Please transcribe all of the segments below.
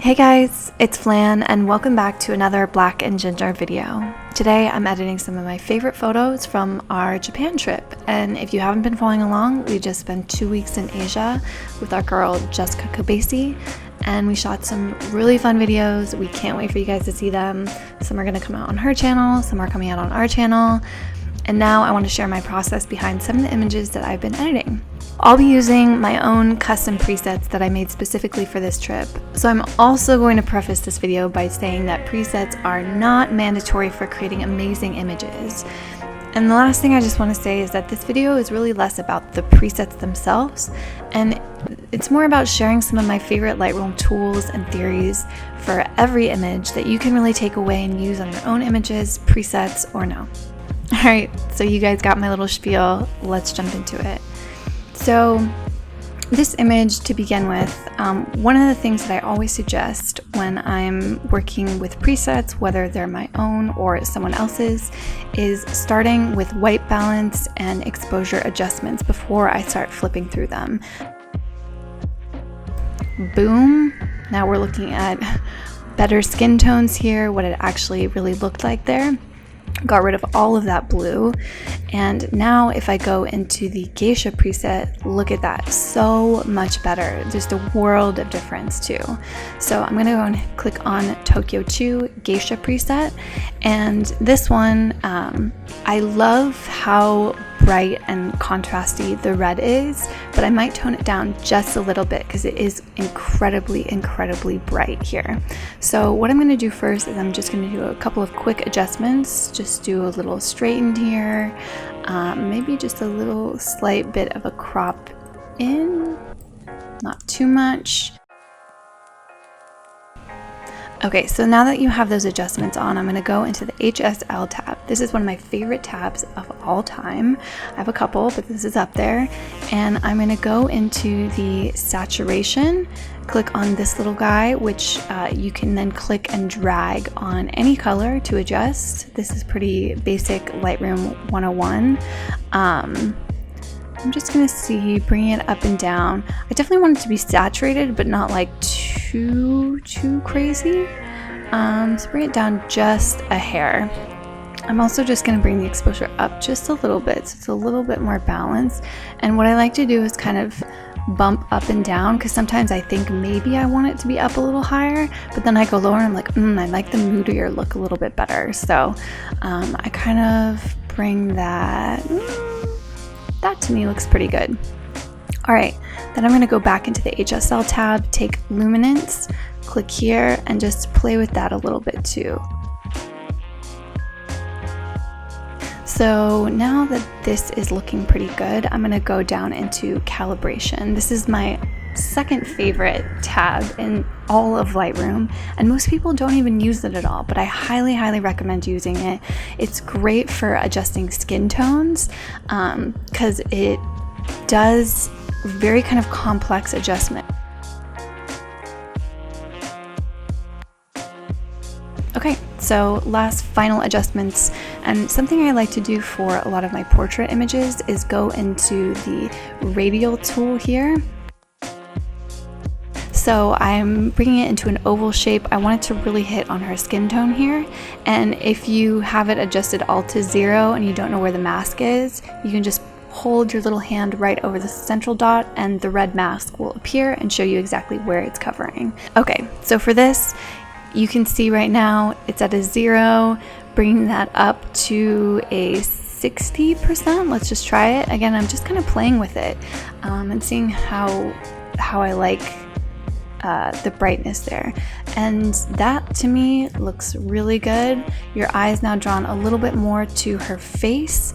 Hey guys, it's Flan and welcome back to another Black and Ginger video. Today I'm editing some of my favorite photos from our Japan trip, and if you haven't been following along, we just spent 2 weeks in Asia with our girl Jessica Kabesi, and we shot some really fun videos. We can't wait for you guys to see them. Some are going to come out on her channel, some are coming out on our channel, and now I want to share my process behind some of the images that I've been editing. I'll be using my own custom presets that I made specifically for this trip. So I'm also going to preface this video by saying that presets are not mandatory for creating amazing images. And the last thing I just want to say is that this video is really less about the presets themselves, and it's more about sharing some of my favorite Lightroom tools and theories for every image that you can really take away and use on your own images, presets, or no. Alright, so you guys got my little spiel, let's jump into it. So this image to begin with, one of the things that I always suggest when I'm working with presets, whether they're my own or someone else's, is starting with white balance and exposure adjustments before I start flipping through them. Boom! Now we're looking at better skin tones here, what it actually really looked like there. Got rid of all of that blue, and now if I go into the geisha preset, look at that, so much better, just a world of difference too. So I'm gonna go and click on Tokyo 2 geisha preset, and this one, I love how bright and contrasty the red is, but I might tone it down just a little bit because it is incredibly bright here. So what I'm going to do first is I'm just going to do a couple of quick adjustments, just do a little straightened here, maybe just a little slight bit of a crop in, not too much. Okay, so now that you have those adjustments on, I'm going to go into the HSL tab. This is one of my favorite tabs of all time. I have a couple, but this is up there. And I'm going to go into the saturation, click on this little guy, which you can then click and drag on any color to adjust. This is pretty basic Lightroom 101. I'm just going to see, bringing it up and down. I definitely want it to be saturated, but not like too crazy. So bring it down just a hair. I'm also just going to bring the exposure up just a little bit, so it's a little bit more balanced. And what I like to do is kind of bump up and down, because sometimes I think maybe I want it to be up a little higher, but then I go lower and I'm like, I like the moodier look a little bit better. So I kind of bring that. That to me looks pretty good. All right, then I'm going to go back into the HSL tab, take luminance, click here, and just play with that a little bit too. So now that this is looking pretty good, I'm going to go down into calibration. This is my second favorite tab in all of Lightroom, and most people don't even use it at all, but I highly recommend using it. It's great for adjusting skin tones because it does very kind of complex adjustment. Okay, so last final adjustments, and something I like to do for a lot of my portrait images is go into the radial tool here. So I'm bringing it into an oval shape. I want it to really hit on her skin tone here. And if you have it adjusted all to 0 and you don't know where the mask is, you can just hold your little hand right over the central dot and the red mask will appear and show you exactly where it's covering. Okay, so for this, you can see right now it's at a 0, bringing that up to a 60%. Let's just try it. Again, I'm just kind of playing with it and seeing how I like the brightness there, and that to me looks really good. Your eye is now drawn a little bit more to her face,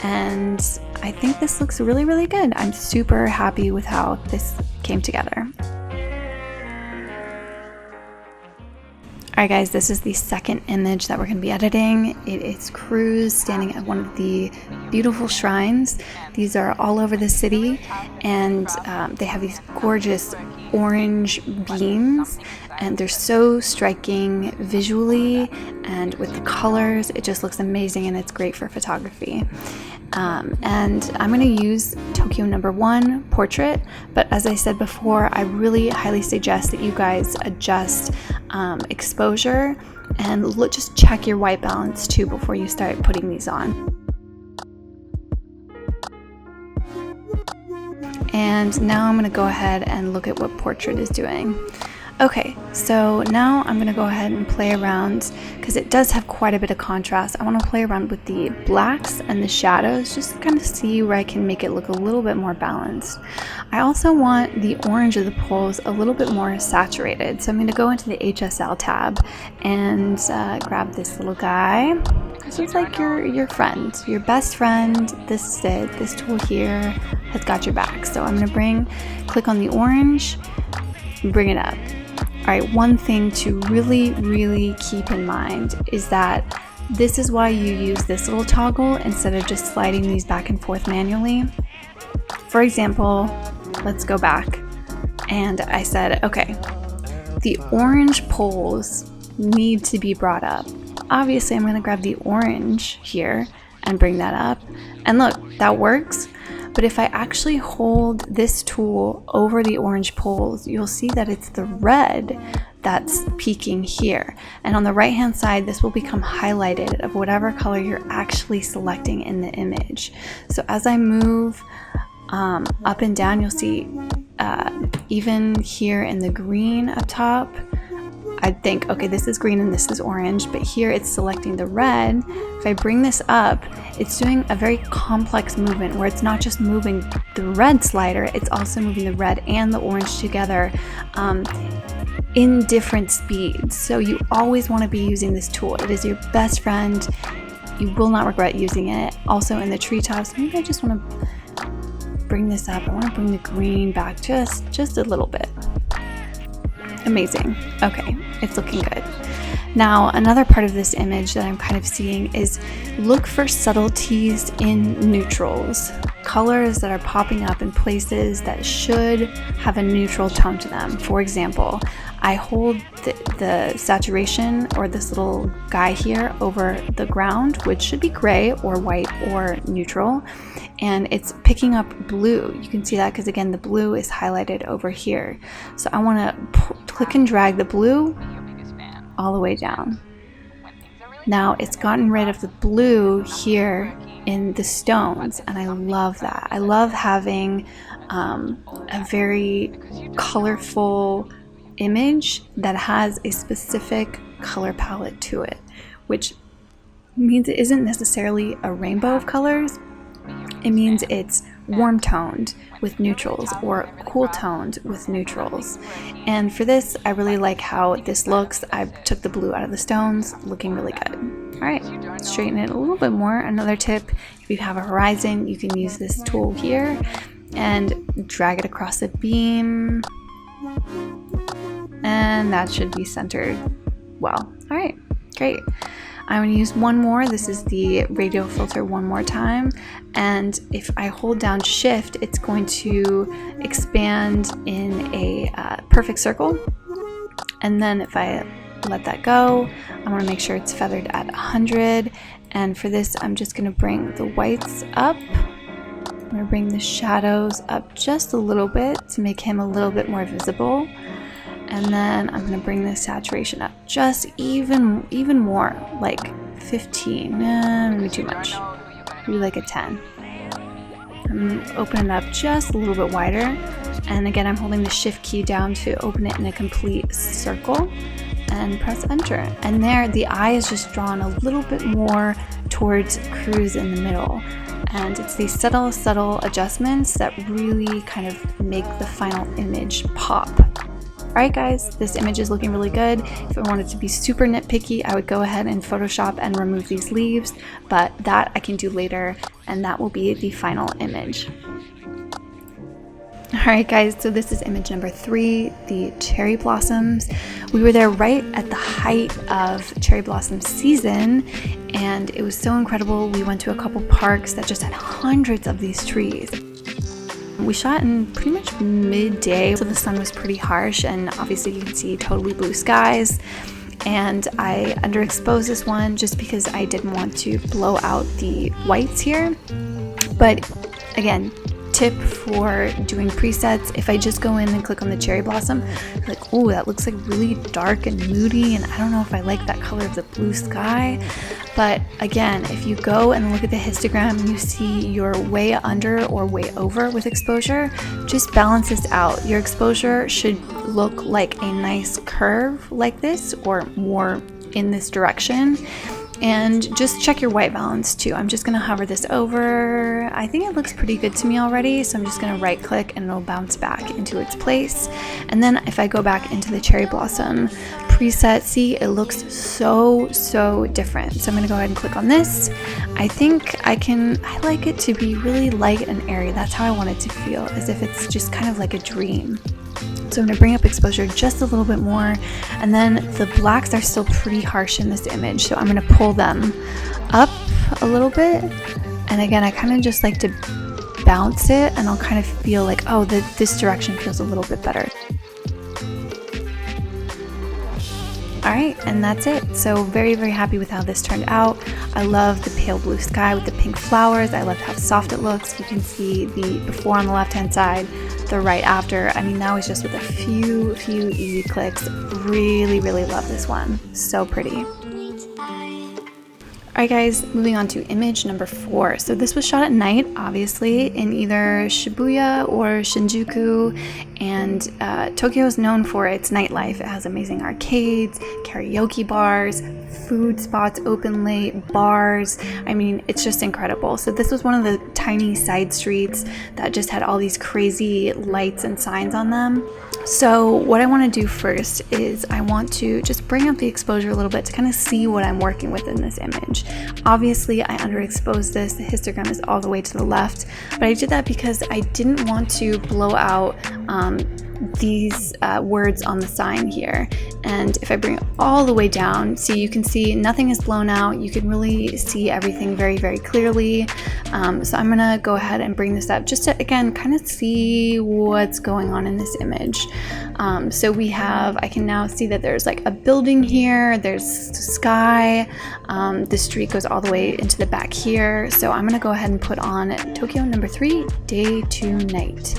and I think this looks really good. I'm super happy with how this came together. Alright guys, this is the second image that we're going to be editing. It is CRUZ standing at one of the beautiful shrines. These are all over the city, and they have these gorgeous orange beams, and they're so striking visually, and with the colors, it just looks amazing, and it's great for photography. And I'm going to use Tokyo #1 portrait, but as I said before, I really highly suggest that you guys adjust exposure and just check your white balance too before you start putting these on. And now I'm going to go ahead and look at what portrait is doing. Okay, so now I'm going to go ahead and play around, because it does have quite a bit of contrast. I want to play around with the blacks and the shadows just to kind of see where I can make it look a little bit more balanced. I also want the orange of the poles a little bit more saturated, so I'm going to go into the HSL tab and grab this little guy. This is like your friend, your best friend. This is it. This tool here has got your back. So I'm going to click on the orange, bring it up. Alright, one thing to really keep in mind is that this is why you use this little toggle instead of just sliding these back and forth manually. For example, let's go back, and I said, okay, the orange poles need to be brought up. Obviously, I'm going to grab the orange here and bring that up, and look, that works. But if I actually hold this tool over the orange poles, you'll see that it's the red that's peaking here. And on the right hand side, this will become highlighted of whatever color you're actually selecting in the image. So as I move up and down, you'll see even here in the green up top, I'd think, okay, this is green and this is orange, but here it's selecting the red. If I bring this up, it's doing a very complex movement where it's not just moving the red slider, it's also moving the red and the orange together in different speeds. So you always want to be using this tool. It is your best friend. You will not regret using it. Also in the treetops, maybe I just want to bring this up. I want to bring the green back just a little bit. Amazing. Okay, it's looking good. Now, another part of this image that I'm kind of seeing is look for subtleties in neutrals, colors that are popping up in places that should have a neutral tone to them. For example, I hold the saturation, or this little guy here, over the ground, which should be gray or white or neutral, and it's picking up blue. You can see that because, again, the blue is highlighted over here. So I want to click and drag the blue all the way down. Now it's gotten rid of the blue here in the stones, and I love that. I love having a very colorful image that has a specific color palette to it, which means it isn't necessarily a rainbow of colors. It means it's warm toned with neutrals or cool toned with neutrals. And for this, I really like how this looks. I took the blue out of the stones, looking really good. All right, straighten it a little bit more. Another tip, if you have a horizon, you can use this tool here and drag it across a beam, and that should be centered well. All right, great. I'm going to use one more. This is the radio filter one more time, and if I hold down shift, it's going to expand in a perfect circle. And then if I let that go, I want to make sure it's feathered at 100, and for this I'm just going to bring the whites up. I'm going to bring the shadows up just a little bit to make him a little bit more visible. And then I'm going to bring the saturation up just even more, like 15, maybe too much, maybe like a 10. I'm opening it up just a little bit wider, and again I'm holding the shift key down to open it in a complete circle and press enter. And there the eye is just drawn a little bit more towards CRUZ in the middle. And it's these subtle adjustments that really kind of make the final image pop. Alright guys, this image is looking really good. If I wanted to be super nitpicky, I would go ahead and Photoshop and remove these leaves, but that I can do later, and that will be the final image. Alright guys, so this is image number 3, the cherry blossoms. We were there right at the height of cherry blossom season, and it was so incredible. We went to a couple parks that just had hundreds of these trees. We shot in pretty much midday, so the sun was pretty harsh, and obviously you can see totally blue skies. And I underexposed this one just because I didn't want to blow out the whites here. But again, tip for doing presets, if I just go in and click on the cherry blossom, like, oh, that looks like really dark and moody, and I don't know if I like that color of the blue sky. But again, if you go and look at the histogram, you see you're way under or way over with exposure, just balance this out. Your exposure should look like a nice curve like this, or more in this direction. And just check your white balance too. I'm just gonna hover this over. I think it looks pretty good to me already, so I'm just gonna right click and it'll bounce back into its place. And then if I go back into the cherry blossom preset, see, it looks so different. So I'm gonna go ahead and click on this. I think I like it to be really light and airy. That's how I want it to feel, as if it's just kind of like a dream. So I'm going to bring up exposure just a little bit more, and then the blacks are still pretty harsh in this image, so I'm going to pull them up a little bit. And again, I kind of just like to bounce it, and I'll kind of feel like, oh, this direction feels a little bit better. Alright, and that's it. So very happy with how this turned out. I love the pale blue sky with the pink flowers. I love how soft it looks. You can see the before on the left hand side, the right after. I mean, that was just with a few easy clicks. Really love this one. So pretty. Alright guys, moving on to image number 4. So this was shot at night, obviously, in either Shibuya or Shinjuku, and Tokyo is known for its nightlife. It has amazing arcades, karaoke bars, food spots open late, bars. I mean, it's just incredible. So this was one of the tiny side streets that just had all these crazy lights and signs on them. So what I want to do first is I want to just bring up the exposure a little bit to kind of see what I'm working with in this image. Obviously, I underexposed this. The histogram is all the way to the left, but I did that because I didn't want to blow out these words on the sign here. And if I bring it all the way down, see, you can see nothing is blown out. You can really see everything very clearly. So I'm gonna go ahead and bring this up just to, again, kind of see what's going on in this image. So I can now see that there's like a building here, there's sky, the street goes all the way into the back here. So I'm gonna go ahead and put on Tokyo number 3, day to night.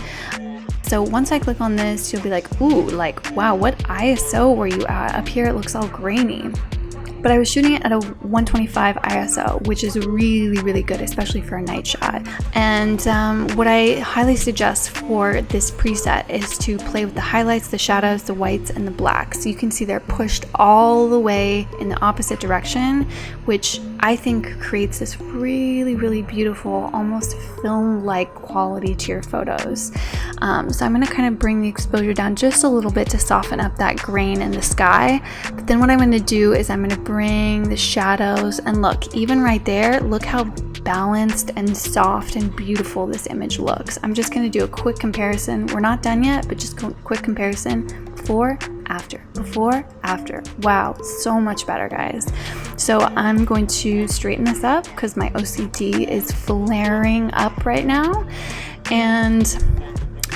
So once I click on this, you'll be like, ooh, like, wow, what ISO were you at? Up here it looks all grainy. But I was shooting it at a 125 ISO, which is really good, especially for a night shot. And what I highly suggest for this preset is to play with the highlights, the shadows, the whites, and the blacks. So you can see they're pushed all the way in the opposite direction, which I think creates this really beautiful, almost film-like quality to your photos. So I'm gonna kind of bring the exposure down just a little bit to soften up that grain in the sky. But then what I'm gonna do is I'm gonna bring the shadows, and look, even right there, look how balanced and soft and beautiful this image looks. I'm just gonna do a quick comparison. We're not done yet, but just a quick comparison. Before, after. Wow, so much better, guys. So I'm going to straighten this up because my OCD is flaring up right now. And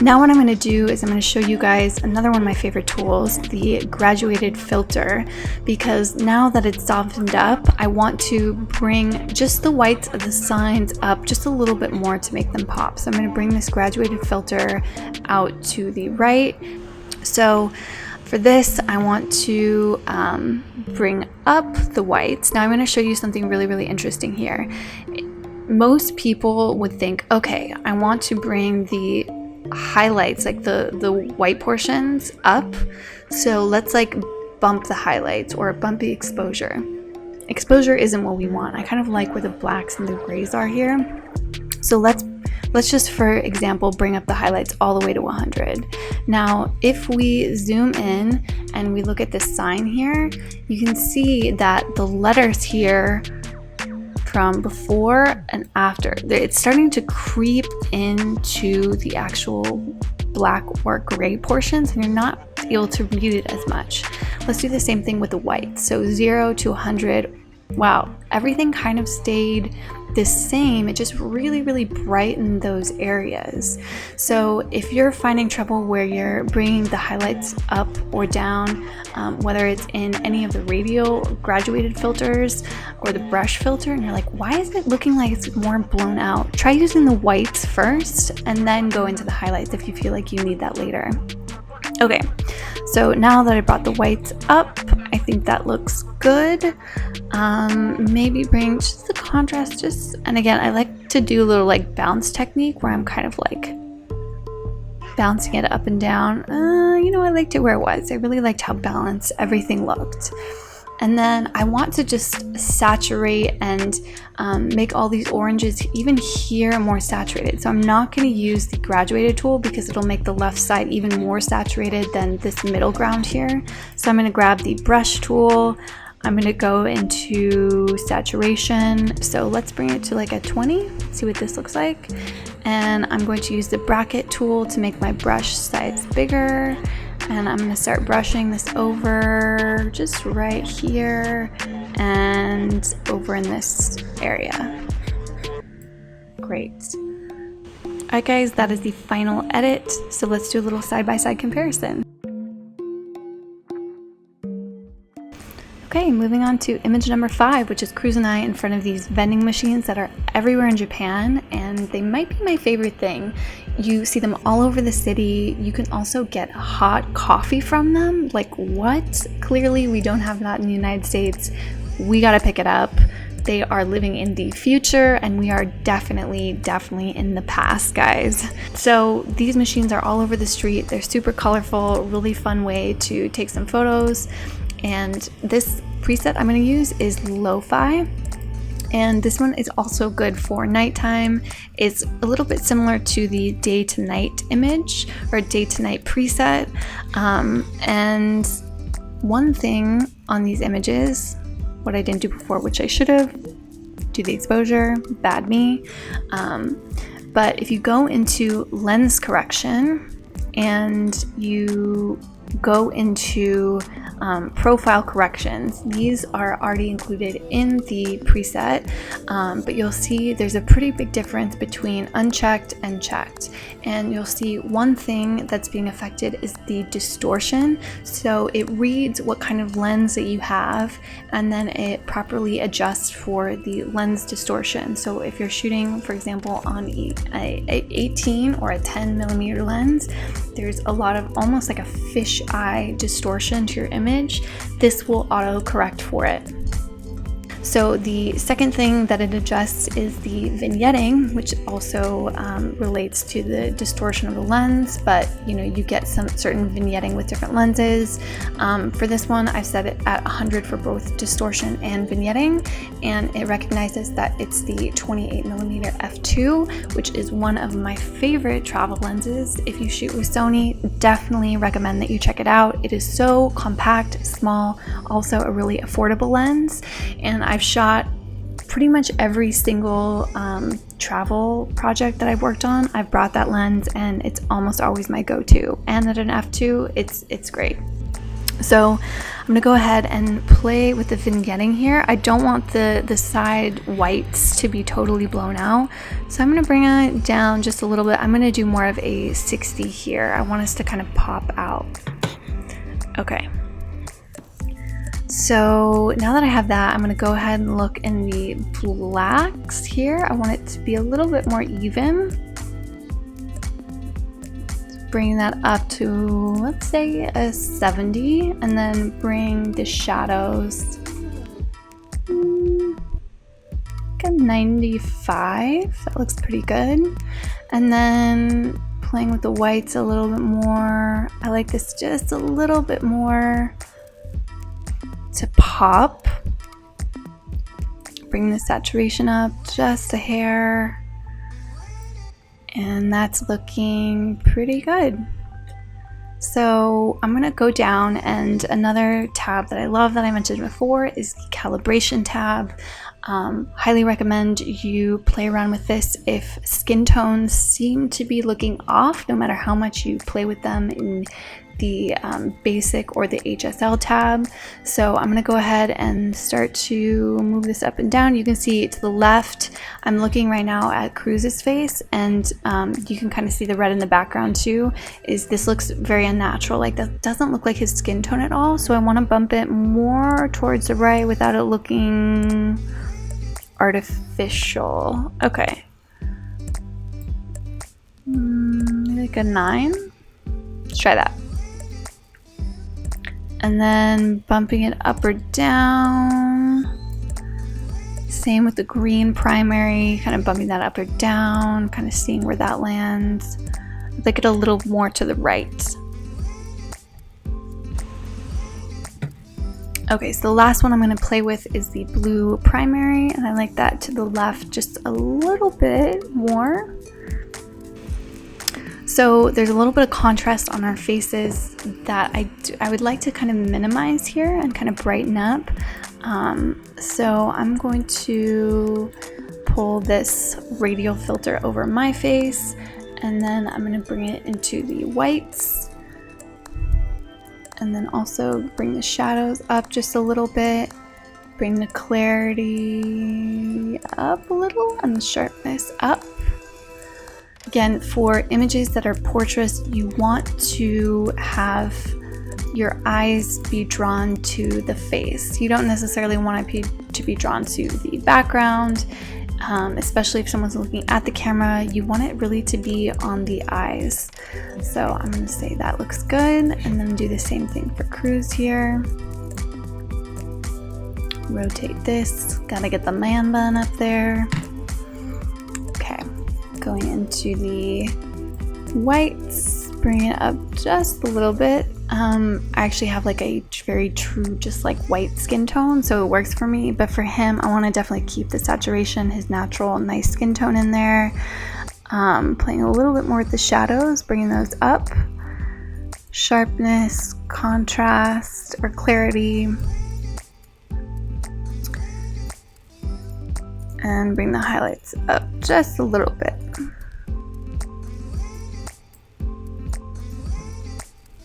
now what I'm going to do is I'm going to show you guys another one of my favorite tools, the graduated filter, because now that it's softened up, I want to bring just the whites of the signs up just a little bit more to make them pop. So I'm going to bring this graduated filter out to the right. So for this, I want to bring up the whites. Now I'm going to show you something really interesting here. Most people would think, okay, I want to bring the highlights, like the white portions, up. So let's like bump the highlights or bump the exposure. Exposure isn't what we want. I kind of like where the blacks and the grays are here. So let's just, for example, bring up the highlights all the way to 100. Now, if we zoom in and we look at this sign here, you can see that the letters here from before and after, it's starting to creep into the actual black or gray portions, and you're not able to read it as much. Let's do the same thing with the white. So 0 to 100, wow, everything kind of stayed the same. It just really brightened those areas. So if you're finding trouble where you're bringing the highlights up or down, whether it's in any of the radial graduated filters or the brush filter, and you're like, why is it looking like it's more blown out? Try using the whites first and then go into the highlights if you feel like you need that later. Okay, so now that I brought the whites up, I think that looks good. Maybe bring just the contrast, and again, I like to do a little like bounce technique where I'm kind of like bouncing it up and down. You know, I liked it where it was. I really liked how balanced everything looked. And then I want to just saturate and make all these oranges even here more saturated. So I'm not going to use the graduated tool because it'll make the left side even more saturated than this middle ground here. So I'm going to grab the brush tool. I'm going to go into saturation. So let's bring it to like a 20, see what this looks like. And I'm going to use the bracket tool to make my brush size bigger. And I'm going to start brushing this over just right here and over in this area. Great. Alright guys, that is the final edit. So let's do a little side-by-side comparison. Okay, moving on to image number 5, which is CRUZ and I in front of these vending machines that are everywhere in Japan, and they might be my favorite thing. You see them all over the city. You can also get hot coffee from them. Like, what? Clearly we don't have that in the United States. We gotta pick it up. They are living in the future, and we are definitely in the past, guys. So these machines are all over the street. They're super colorful, really fun way to take some photos. And this preset I'm going to use is Lo-Fi, and this one is also good for nighttime. It's a little bit similar to the day to night image or day to night preset. And one thing on these images, what I didn't do before, which I should have, do the exposure, bad me. But if you go into lens correction and you go into profile corrections, these are already included in the preset, but you'll see there's a pretty big difference between unchecked and checked, and you'll see one thing that's being affected is the distortion. So it reads what kind of lens that you have, and then it properly adjusts for the lens distortion. So if you're shooting, for example, on a 18 or a 10 millimeter lens, there's a lot of almost like a fish eye distortion to your image. This will auto correct for it. So the second thing that it adjusts is the vignetting, which also relates to the distortion of the lens, but you know, you get some certain vignetting with different lenses. For this one, I've set it at 100 for both distortion and vignetting, and it recognizes that it's the 28mm f2, which is one of my favorite travel lenses. If you shoot with Sony, definitely recommend that you check it out. It is so compact, small, also a really affordable lens, and I've shot pretty much every single travel project that I've worked on. I've brought that lens, and it's almost always my go-to. And at an f2, it's great. So I'm gonna go ahead and play with the vignetting here. I don't want the side whites to be totally blown out, so I'm gonna bring it down just a little bit. I'm gonna do more of a 60 here. I want us to kind of pop out. Okay. So now that I have that, I'm going to go ahead and look in the blacks here. I want it to be a little bit more even. So bring that up to, let's say, a 70, and then bring the shadows like a 95. That looks pretty good. And then playing with the whites a little bit more. I like this just a little bit more to pop. Bring the saturation up just a hair, and that's looking pretty good. So I'm gonna go down, and another tab that I love that I mentioned before is the calibration tab. Highly recommend you play around with this if skin tones seem to be looking off, no matter how much you play with them in the basic or the HSL tab. So I'm going to go ahead and start to move this up and down. You can see to the left, I'm looking right now at CRUZ's face, and you can kind of see the red in the background too. This looks very unnatural, like that doesn't look like his skin tone at all. So I want to bump it more towards the right without it looking artificial. Okay. Maybe like a 9. Let's try that. And then bumping it up or down. Same with the green primary, kind of bumping that up or down, kind of seeing where that lands. I'd like it a little more to the right. Okay, so the last one I'm going to play with is the blue primary, and I like that to the left just a little bit more. So there's a little bit of contrast on our faces that I would like to kind of minimize here and kind of brighten up. So I'm going to pull this radial filter over my face, and then I'm going to bring it into the whites, and then also bring the shadows up just a little bit, bring the clarity up a little, and the sharpness up. Again, for images that are portraits, you want to have your eyes be drawn to the face. You don't necessarily want it to be drawn to the background, especially if someone's looking at the camera. You want it really to be on the eyes. So I'm going to say that looks good, and then do the same thing for CRUZ here. Rotate this, gotta get the man bun up there. Okay. Going into the whites, bring it up just a little bit. I actually have like a very true, just like white skin tone, so it works for me. But for him, I want to definitely keep the saturation, his natural, nice skin tone in there. Playing a little bit more with the shadows, bringing those up. Sharpness, contrast, or clarity. And bring the highlights up just a little bit.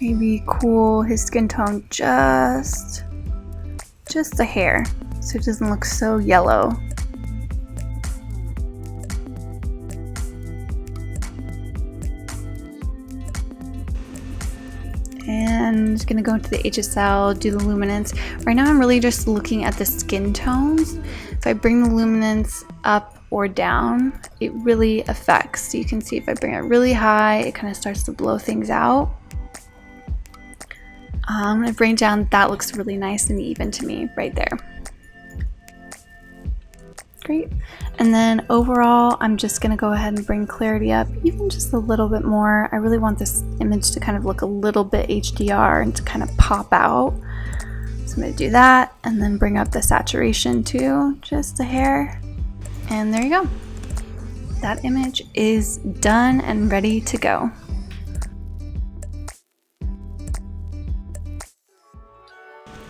Maybe cool his skin tone just a hair, so it doesn't look so yellow. And gonna go into the HSL, do the luminance. Right now I'm really just looking at the skin tones. If I bring the luminance up or down, it really affects. So you can see if I bring it really high, it kind of starts to blow things out. I'm gonna bring it down. That looks really nice and even to me right there. Great. And then overall, I'm just gonna go ahead and bring clarity up even just a little bit more. I really want this image to kind of look a little bit HDR and to kind of pop out. So I'm gonna do that, and then bring up the saturation too, just a hair. And there you go. That image is done and ready to go.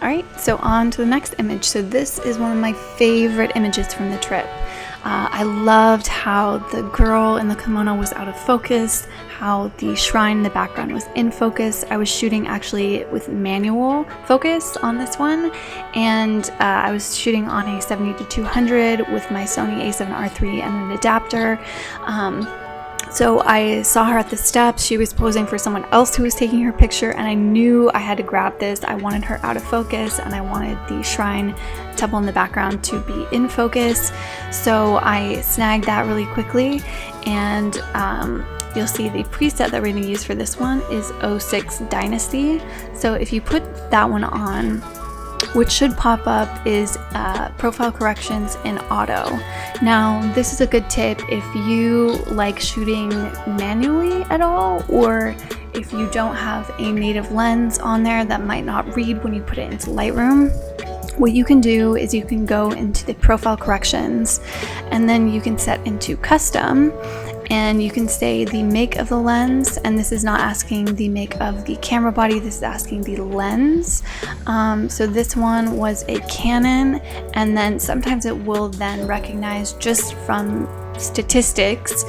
Alright, so on to the next image. So this is one of my favorite images from the trip. I loved how the girl in the kimono was out of focus, how the shrine in the background was in focus. I was shooting actually with manual focus on this one, and I was shooting on a 70-200 with my Sony a7R III and an adapter. So I saw her at the steps. She was posing for someone else who was taking her picture, and I knew I had to grab this. I wanted her out of focus, and I wanted the shrine temple in the background to be in focus. So I snagged that really quickly, and you'll see the preset that we're going to use for this one is 06 Dynasty. So if you put that one on, what should pop up is profile corrections in auto. Now, this is a good tip if you like shooting manually at all, or if you don't have a native lens on there that might not read when you put it into Lightroom. What you can do is you can go into the profile corrections, and then you can set into custom, and you can say the make of the lens, and this is not asking the make of the camera body, this is asking the lens. So this one was a Canon, and then sometimes it will then recognize just from statistics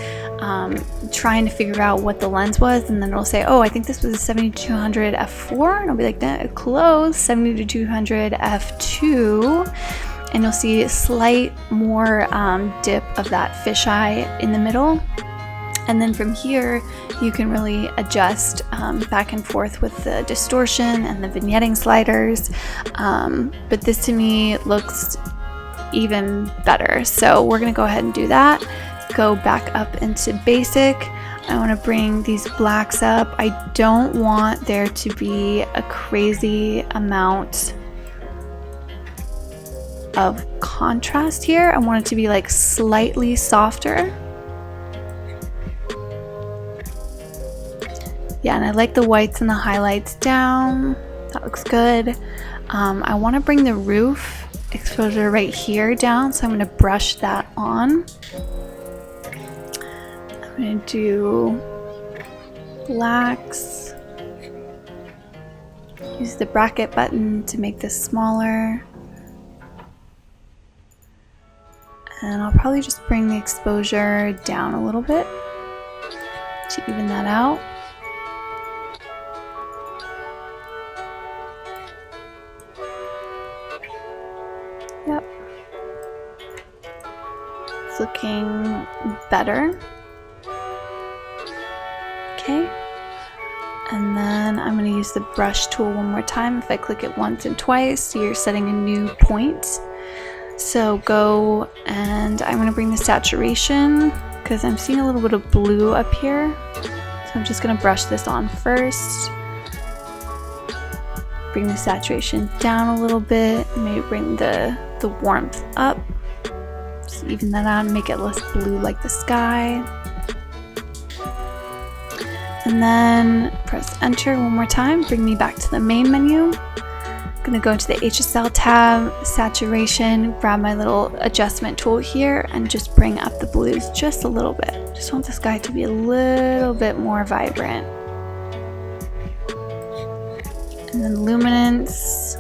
trying to figure out what the lens was, and then it'll say, oh, I think this was a 7200 f4, and I'll be like, that close, 7200 f2, and you'll see a slight more dip of that fisheye in the middle. And then from here, you can really adjust back and forth with the distortion and the vignetting sliders. But this to me looks even better. So we're gonna go ahead and do that. Go back up into basic. I wanna bring these blacks up. I don't want there to be a crazy amount of contrast here. I want it to be like slightly softer. Yeah, and I like the whites and the highlights down. That looks good. I want to bring the roof exposure right here down, so I'm going to brush that on. I'm going to do blacks. Use the bracket button to make this smaller. And I'll probably just bring the exposure down a little bit to even that out. Yep. It's looking better. Okay. And then I'm going to use the brush tool one more time. If I click it once and twice, you're setting a new point. So go, and I'm going to bring the saturation because I'm seeing a little bit of blue up here. So I'm just going to brush this on first. Bring the saturation down a little bit. Maybe bring the warmth up. Just even that out and make it less blue like the sky. And then press enter one more time. Bring me back to the main menu. I'm gonna go into the HSL tab, saturation, grab my little adjustment tool here and just bring up the blues just a little bit. Just want the sky to be a little bit more vibrant. And then luminance,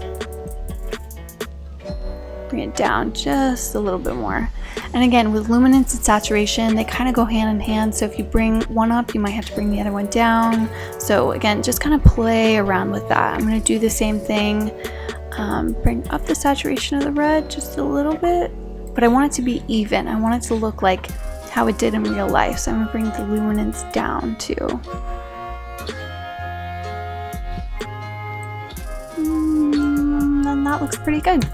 bring it down just a little bit more. And again, with luminance and saturation, they kind of go hand in hand. So if you bring one up, you might have to bring the other one down. So again, just kind of play around with that. I'm going to do the same thing. Bring up the saturation of the red just a little bit, but I want it to be even. I want it to look like how it did in real life. So I'm going to bring the luminance down too. And that looks pretty good.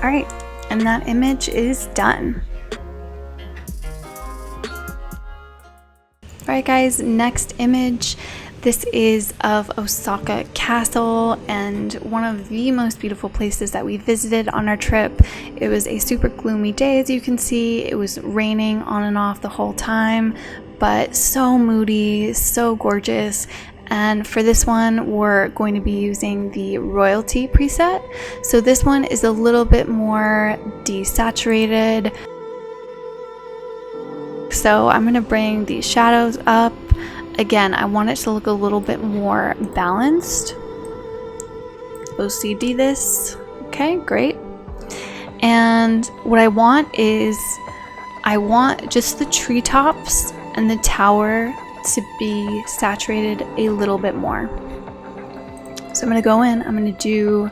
All right. And that image is done. Alright guys, next image. This is of Osaka Castle and one of the most beautiful places that we visited on our trip. It was a super gloomy day, as you can see. It was raining on and off the whole time, but so moody, so gorgeous. And for this one, we're going to be using the royalty preset. So this one is a little bit more desaturated. So I'm going to bring the shadows up. Again, I want it to look a little bit more balanced. OCD this. Okay, great. And what I want is, I want just the treetops and the tower to be saturated a little bit more. So I'm going to go in, I'm going to do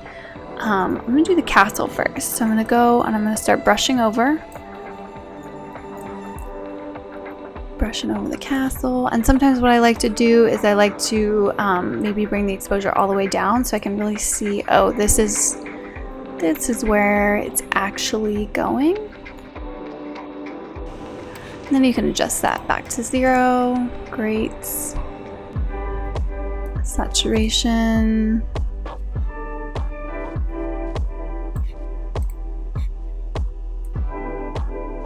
the castle first. So I'm going to go and I'm going to start brushing over the castle. And sometimes what I like to do is I like to maybe bring the exposure all the way down so I can really see, oh, this is where it's actually going. And then you can adjust that back to 0. Great. Saturation.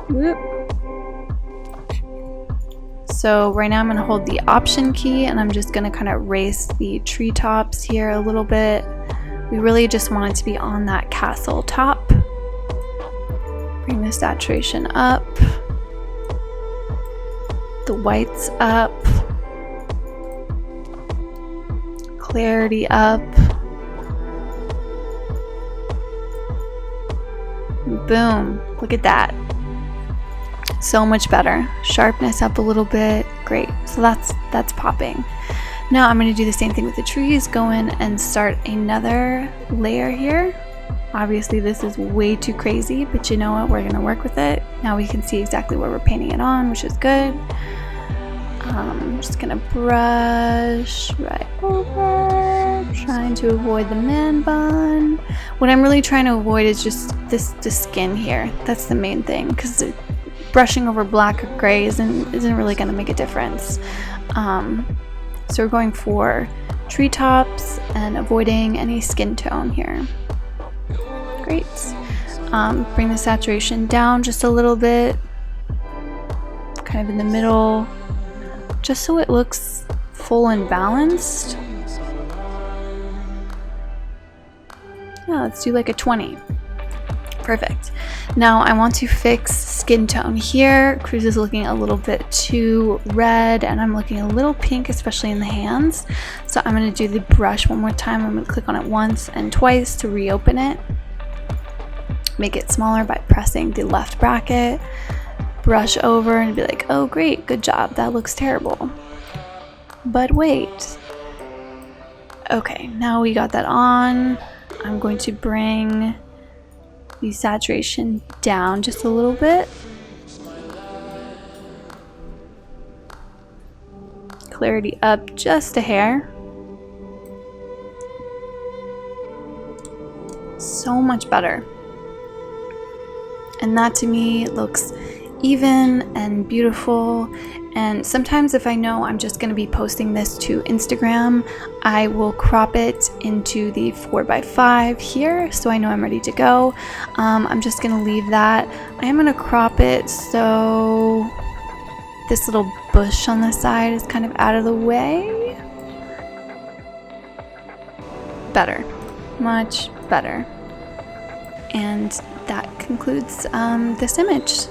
Whoop. So right now I'm going to hold the Option key and I'm just going to kind of raise the treetops here a little bit. We really just want it to be on that castle top. Bring the saturation up. The whites up, clarity up, boom, look at that. So much better. Sharpness up a little bit. Great. So that's popping. Now I'm going to do the same thing with the trees. Go in and start another layer here. Obviously this is way too crazy, but you know what? We're going to work with it. Now we can see exactly where we're painting it on, which is good. I'm just going to brush right over, trying to avoid the man bun. What I'm really trying to avoid is just the skin here. That's the main thing, because brushing over black or gray isn't really going to make a difference. So we're going for treetops and avoiding any skin tone here. Great. Bring the saturation down just a little bit, kind of in the middle, just so it looks full and balanced. Yeah, let's do like a 20. Perfect. Now I want to fix skin tone here. CRUZ is looking a little bit too red and I'm looking a little pink, especially in the hands. So I'm going to do the brush one more time. I'm going to click on it once and twice to reopen it. Make it smaller by pressing the left bracket. Brush over and be like, oh great, good job. That looks terrible. But wait. Okay, now we got that on. I'm going to bring the saturation down just a little bit. Clarity up just a hair. So much better. And that to me looks even and beautiful. And sometimes if I know I'm just going to be posting this to Instagram, I will crop it into the 4x5 here so I know I'm ready to go. I'm just going to leave that. I am going to crop it so this little bush on the side is kind of out of the way. Better. Much better. And that concludes this image.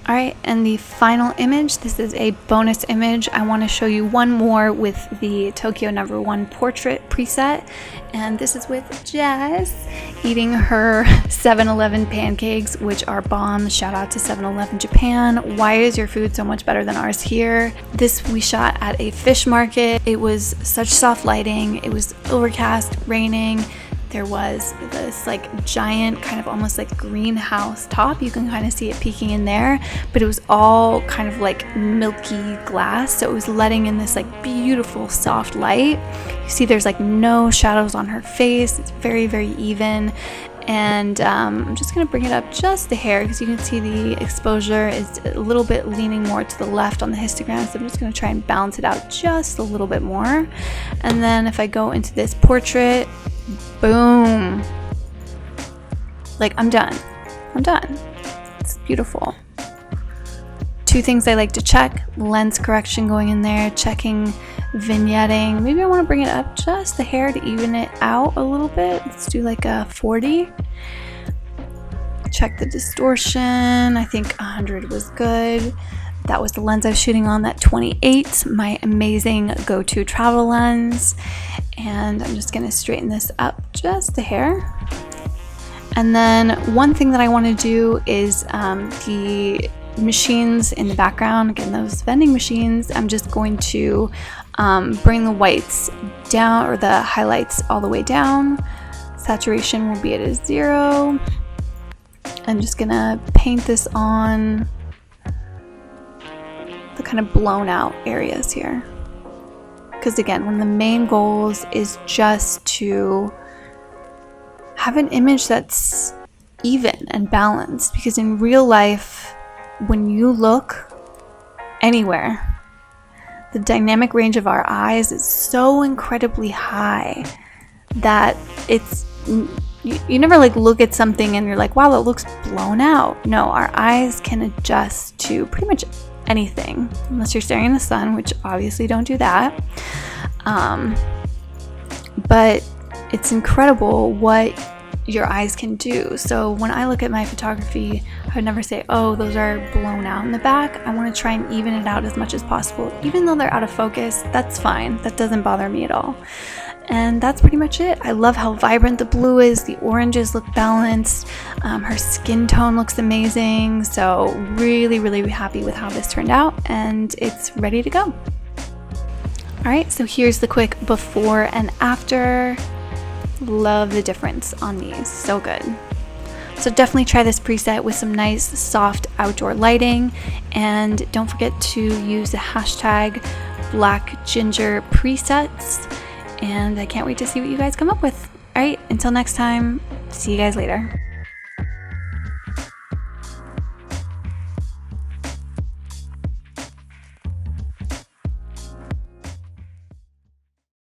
Alright, and the final image, this is a bonus image. I want to show you one more with the Tokyo #1 portrait preset, and this is with Jess eating her 7-Eleven pancakes, which are bomb. Shout out to 7-Eleven Japan. Why is your food so much better than ours here? This we shot at a fish market. It was such soft lighting. It was overcast, raining. There was this like giant kind of almost like greenhouse top. You can kind of see it peeking in there, but it was all kind of like milky glass. So it was letting in this like beautiful soft light. You see there's like no shadows on her face. It's very, very even. And I'm just going to bring it up just a hair because you can see the exposure is a little bit leaning more to the left on the histogram. So I'm just going to try and balance it out just a little bit more. And then if I go into this portrait, boom. Like I'm done. I'm done. It's beautiful. Two things I like to check: lens correction going in there, checking vignetting. Maybe I want to bring it up just a hair to even it out a little bit. Let's do like a 40. Check the distortion. I think 100 was good. That was the lens I was shooting on, that 28, my amazing go-to travel lens. And I'm just gonna straighten this up just a hair. And then one thing that I want to do is the machines in the background, again those vending machines, I'm just going to bring the whites down, or the highlights all the way down. Saturation will be at a 0. I'm just gonna paint this on the kind of blown out areas here. Because again, one of the main goals is just to have an image that's even and balanced. Because in real life, when you look anywhere, the dynamic range of our eyes is so incredibly high that it's, you never like look at something and you're like, wow, that looks blown out. No, our eyes can adjust to pretty much anything, unless you're staring in the sun, which obviously don't do that. But it's incredible what your eyes can do. So when I look at my photography, I would never say, oh, those are blown out in the back. I want to try and even it out as much as possible. Even though they're out of focus, that's fine. That doesn't bother me at all. And that's pretty much it. I love how vibrant the blue is. The oranges look balanced. Her skin tone looks amazing. So really, really happy with how this turned out, and it's ready to go. All right, so here's the quick before and after. Love the difference on these, so good. So definitely try this preset with some nice soft outdoor lighting, and don't forget to use the hashtag #BlackGingerPresets, and I can't wait to see what you guys come up with. All right, until next time, see you guys later.